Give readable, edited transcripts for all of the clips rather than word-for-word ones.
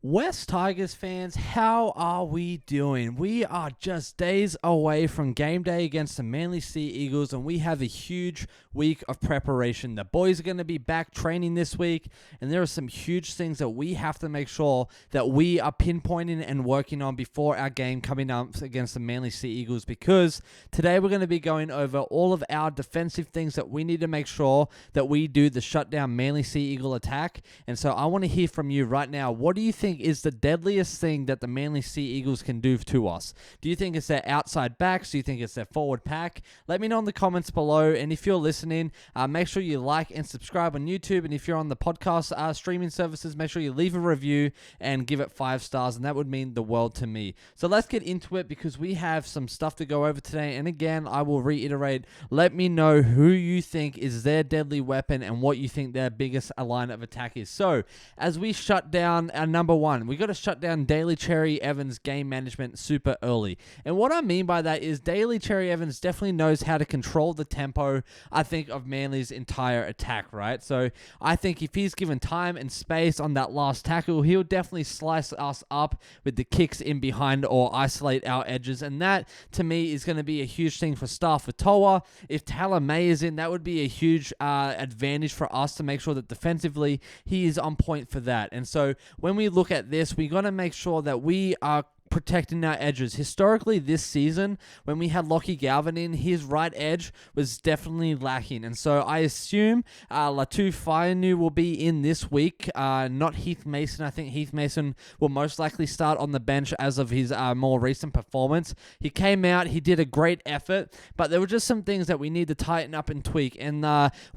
West Tigers fans, how are we doing? We are just days away from game day against the Manly Sea Eagles, and we have a huge week of preparation. The boys are going to be back training this week, and there are some huge things that we have to make sure that we are pinpointing and working on before our game coming up against the Manly Sea Eagles, because today we're going to be going over all of our defensive things that we need to make sure that we do the shutdown Manly Sea Eagle attack. And so I want to hear from you right now. What do you think is the deadliest thing that the Manly Sea Eagles can do to us? Do you think it's their outside backs? Do you think it's their forward pack? Let me know in the comments below. And if you're listening, make sure you like and subscribe on YouTube. And if you're on the podcast streaming services, make sure you leave a review and give it 5 stars. And that would mean the world to me. So let's get into it, because we have some stuff to go over today. And again, I will reiterate, let me know who you think is their deadly weapon and what you think their biggest line of attack is. So as we shut down our number one, we got to shut down Daly Cherry-Evans' game management super early. And what I mean by that is Daly Cherry-Evans definitely knows how to control the tempo, I think, of Manly's entire attack, right? So I think if he's given time and space on that last tackle, he'll definitely slice us up with the kicks in behind or isolate our edges. And that, to me, is going to be a huge thing for Fonua. If May is in, that would be a huge advantage for us to make sure that defensively he is on point for that. And so when we look at this, we got to make sure that we are protecting our edges. Historically, this season, when we had Lockie Galvin in, his right edge was definitely lacking. And so I assume Latu Fonua will be in this week, not Heath Mason. I think Heath Mason will most likely start on the bench as of his more recent performance. He came out, he did a great effort, but there were just some things that we need to tighten up and tweak. And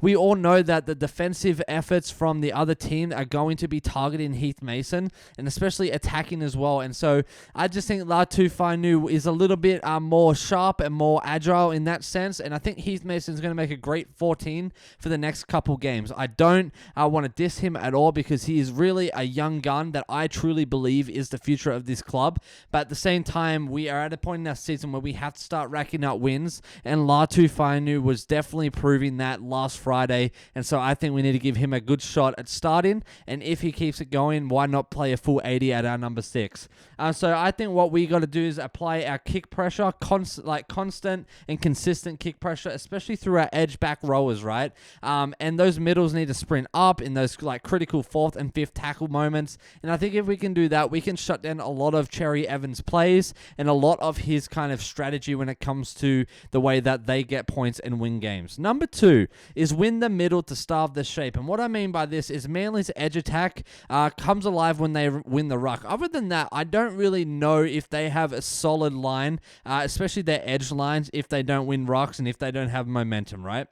we all know that the defensive efforts from the other team are going to be targeting Heath Mason, and especially attacking as well. And so I just think Latu Fonua is a little bit more sharp and more agile in that sense, and I think Heath Mason is going to make a great 14 for the next couple games. I don't want to diss him at all, because he is really a young gun that I truly believe is the future of this club, but at the same time, we are at a point in our season where we have to start racking up wins, and Latu Fonua was definitely proving that last Friday, and so I think we need to give him a good shot at starting, and if he keeps it going, why not play a full 80 at our number 6? So I think what we got to do is apply our kick pressure, constant and consistent kick pressure, especially through our edge back rowers, right? And those middles need to sprint up in those critical 4th and 5th tackle moments. And I think if we can do that, we can shut down a lot of Cherry-Evans' plays and a lot of his kind of strategy when it comes to the way that they get points and win games. Number 2 is win the middle to starve the shape. And what I mean by this is Manly's edge attack comes alive when they win the ruck. Other than that, I don't really know if they have a solid line, especially their edge lines, if they don't win rucks and if they don't have momentum, right?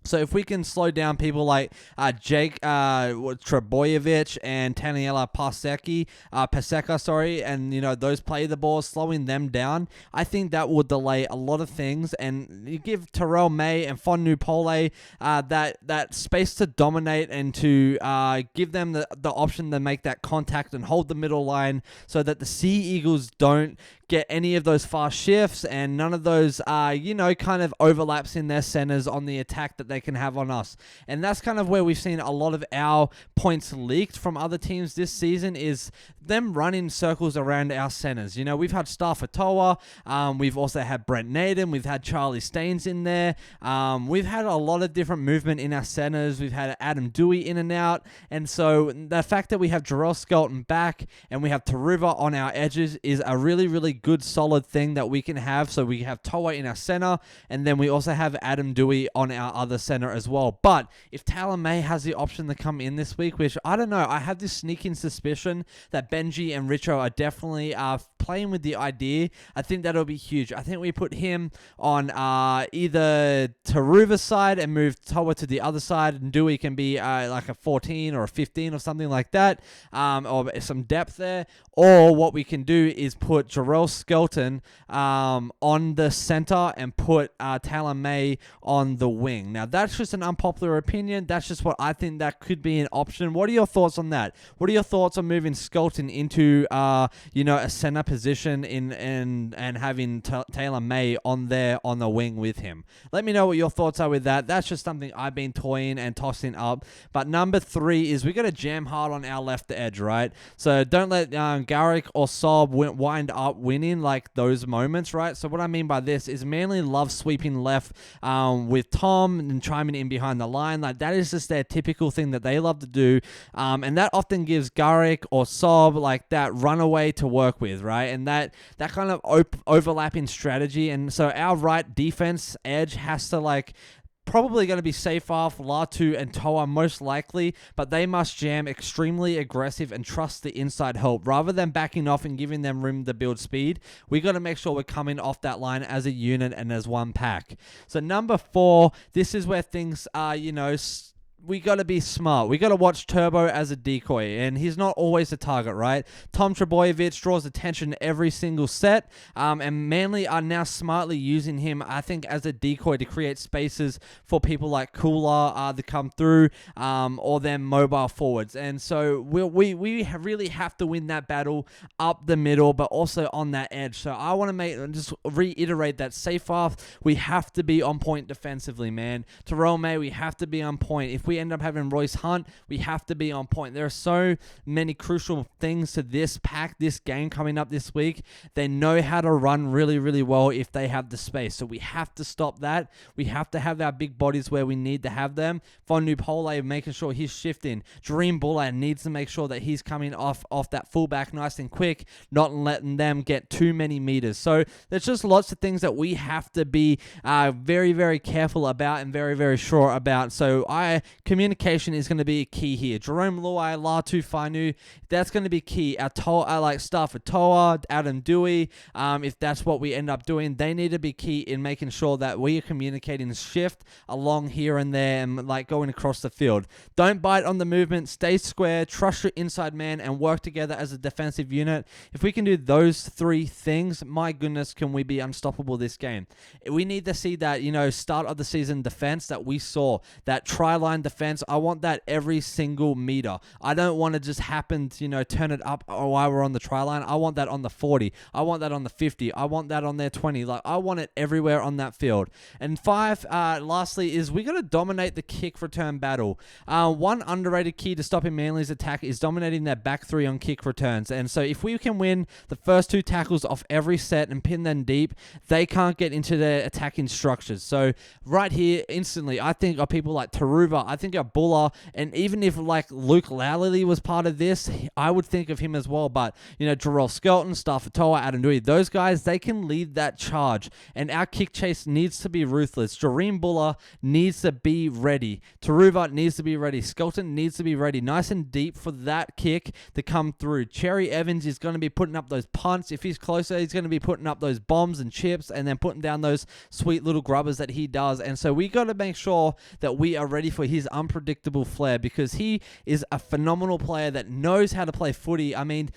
So if we can slow down people like Jake Trbojevic and Taniela Paseka, and those play the ball, slowing them down, I think that will delay a lot of things. And you give Terrell May and Fonua that space to dominate and to give them the option to make that contact and hold the middle line, so that the Sea Eagles don't get any of those fast shifts and none of those kind of overlaps in their centers on the attack that they can have on us. And that's kind of where we've seen a lot of our points leaked from other teams this season, is them running circles around our centers. We've had Fonua, we've also had Brent Naden, we've had Charlie Staines in there, we've had a lot of different movement in our centers, we've had Adam Dewey in and out, and so the fact that we have Jarrell Skelton back and we have Taruva on our edges is a really, really good solid thing that we can have. So we have Toa in our center, and then we also have Adam Dewey on our other center as well. But if May has the option to come in this week, which I don't know, I have this sneaking suspicion that Benji and Richo are definitely playing with the idea. I think that'll be huge. I think we put him on either Taruva's side and move Toa to the other side, and Dewey can be like a 14 or a 15 or something like that, or some depth there. Or what we can do is put Jarrell Skelton on the center and put May on the wing. Now that's just an unpopular opinion. That's just what I think that could be an option. What are your thoughts on that? What are your thoughts on moving Skelton into, a center position and having Taylor May on the wing with him? Let me know what your thoughts are with that. That's just something I've been toying and tossing up. But number 3 is we got to jam hard on our left edge, right? So don't let Garrick or Saab wind up winning like those moments, right? So what I mean by this is Manly loves sweeping left with Tom and chiming in behind the line. Like that is just their typical thing that they love to do. And that often gives Garrick or Saab like that runaway to work with, right? And that kind of overlapping strategy. And so our right defense edge has to probably going to be safe off Latu and Toa most likely, but they must jam extremely aggressive and trust the inside help rather than backing off and giving them room to build speed. We got to make sure we're coming off that line as a unit and as one pack. So number 4, this is where things are, we got to be smart. We got to watch Turbo as a decoy, and he's not always a target, right? Tom Trbojevic draws attention every single set, and Manly are now smartly using him, I think, as a decoy to create spaces for people like Cooler to come through, or them mobile forwards. And so we really have to win that battle up the middle, but also on that edge. So I want to just reiterate that safe off, we have to be on point defensively, man. Terrell May, we have to be on point. If we end up having Royce Hunt, we have to be on point. There are so many crucial things to this pack, this game coming up this week. They know how to run really, really well if they have the space. So we have to stop that. We have to have our big bodies where we need to have them. Fonua making sure he's shifting. Dream Buller needs to make sure that he's coming off that fullback nice and quick, not letting them get too many meters. So there's just lots of things that we have to be very, very careful about and very, very sure about. So communication is going to be key here. Jerome Luai, Latu, Fonua, that's going to be key. I like stuff with Toa, Adam Dewey. If that's what we end up doing, they need to be key in making sure that we are communicating shift along here and there and going across the field. Don't bite on the movement. Stay square. Trust your inside man and work together as a defensive unit. If we can do those 3 things, my goodness, can we be unstoppable this game? We need to see that, start of the season defense that we saw, that try line defense. I want that every single meter. I don't want to just happen to, turn it up while we're on the try line. I want that on the 40. I want that on the 50. I want that on their 20. I want it everywhere on that field. And 5, lastly, is we got to dominate the kick return battle. One underrated key to stopping Manly's attack is dominating their back 3 on kick returns. And so if we can win the first 2 tackles off every set and pin them deep, they can't get into their attacking structures. So right here, instantly, I think of people like Taruva, I think of Buller, and even if Luke Lally was part of this, I would think of him as well. But Jarrell Skelton, Staffatoa, Adam Dewey, those guys, they can lead that charge, and our kick chase needs to be ruthless. Jareem Buller needs to be ready. Taruva needs to be ready. Skelton needs to be ready, nice and deep for that kick to come through. Cherry-Evans is going to be putting up those punts. If he's closer, he's going to be putting up those bombs and chips and then putting down those sweet little grubbers that he does. And so we got to make sure that we are ready for his unpredictable flair, because he is a phenomenal player that knows how to play footy. I mean,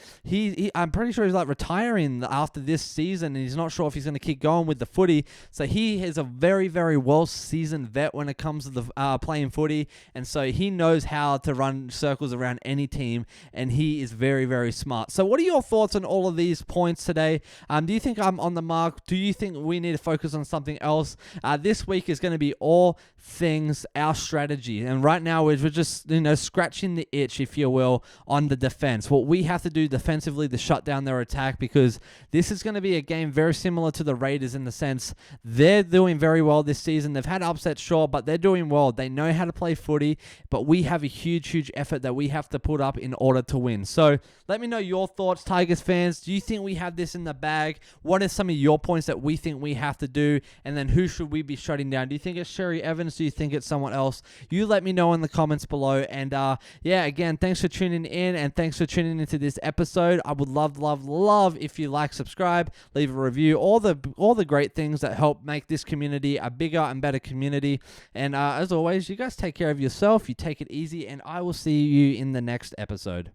I'm pretty sure he's retiring after this season, and he's not sure if he's going to keep going with the footy. So he is a very, very well-seasoned vet when it comes to the playing footy, and so he knows how to run circles around any team, and he is very, very smart. So what are your thoughts on all of these points today? Do you think I'm on the mark? Do you think we need to focus on something else? This week is going to be all things our strategy, and right now we're just scratching the itch, if you will, on the defense. What we have to do defensively to shut down their attack, because this is going to be a game very similar to the Raiders in the sense they're doing very well this season. They've had upsets, sure, but they're doing well. They know how to play footy, but we have a huge effort that we have to put up in order to win. So let me know your thoughts, Tigers fans. Do you think we have this in the bag? What are some of your points that we think we have to do? And then who should we be shutting down? Do you think it's Cherry-Evans? Do you think it's someone else? You let me know in the comments below. And again, thanks for tuning in, and thanks for tuning into this episode. I would love if you subscribe, leave a review, all the great things that help make this community a bigger and better community. And as always, you guys take care of yourself, you take it easy, and I will see you in the next episode.